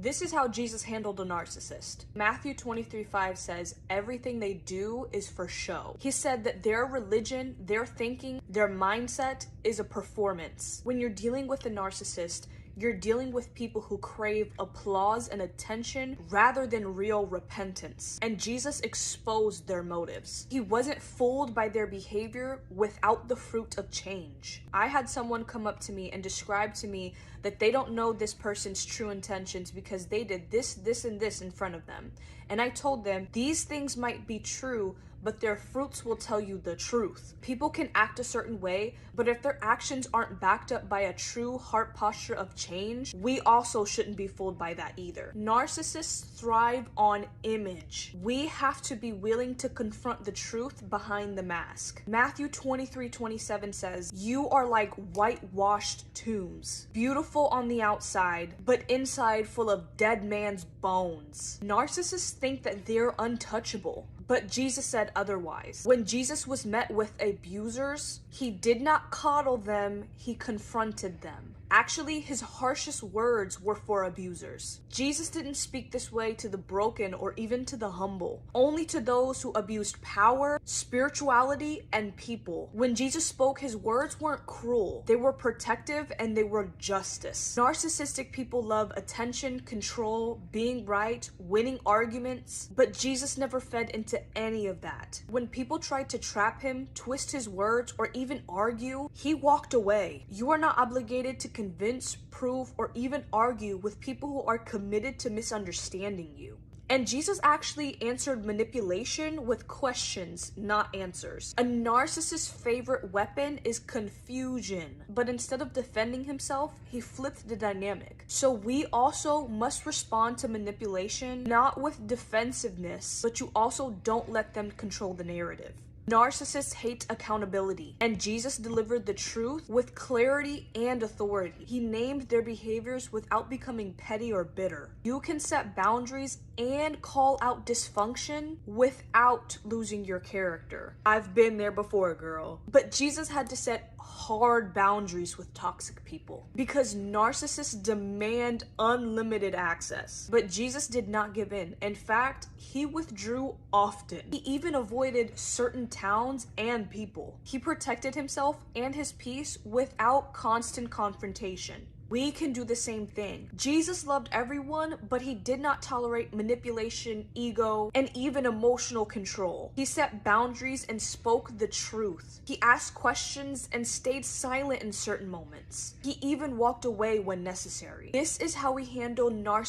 This is how Jesus handled a narcissist. Matthew 23:5 says, everything they do is for show. He said that their religion, their thinking, their mindset is a performance. When you're dealing with a narcissist, you're dealing with people who crave applause and attention rather than real repentance. And Jesus exposed their motives. He wasn't fooled by their behavior without the fruit of change. I had someone come up to me and describe to me that they don't know this person's true intentions because they did this, this, and this in front of them. And I told them, these things might be true, but their fruits will tell you the truth. People can act a certain way, but if their actions aren't backed up by a true heart posture of change, we also shouldn't be fooled by that either. Narcissists thrive on image. We have to be willing to confront the truth behind the mask. Matthew 23:27 says, you are like whitewashed tombs, beautiful on the outside, but inside full of dead man's bones. Narcissists think that they're untouchable, but Jesus said otherwise. When Jesus was met with abusers, he did not coddle them, he confronted them. Actually, his harshest words were for abusers. Jesus didn't speak this way to the broken or even to the humble, only to those who abused power, spirituality, and people. When Jesus spoke, his words weren't cruel. They were protective and they were justice. Narcissistic people love attention, control, being right, winning arguments, but Jesus never fed into any of that. When people tried to trap him, twist his words, or even argue, he walked away. You are not obligated to convince, prove, or even argue with people who are committed to misunderstanding you. And Jesus actually answered manipulation with questions, not answers. A narcissist's favorite weapon is confusion. But instead of defending himself, he flipped the dynamic. So we also must respond to manipulation, not with defensiveness, but you also don't let them control the narrative. Narcissists hate accountability, and Jesus delivered the truth with clarity and authority. He named their behaviors without becoming petty or bitter. You can set boundaries and call out dysfunction without losing your character. I've been there before, girl. But Jesus had to set hard boundaries with toxic people because narcissists demand unlimited access. But Jesus did not give in. In fact, he withdrew often. He even avoided certain towns and people. He protected himself and his peace without constant confrontation. We can do the same thing. Jesus loved everyone, but he did not tolerate manipulation, ego, and even emotional control. He set boundaries and spoke the truth. He asked questions and stayed silent in certain moments. He even walked away when necessary. This is how we handle narcissism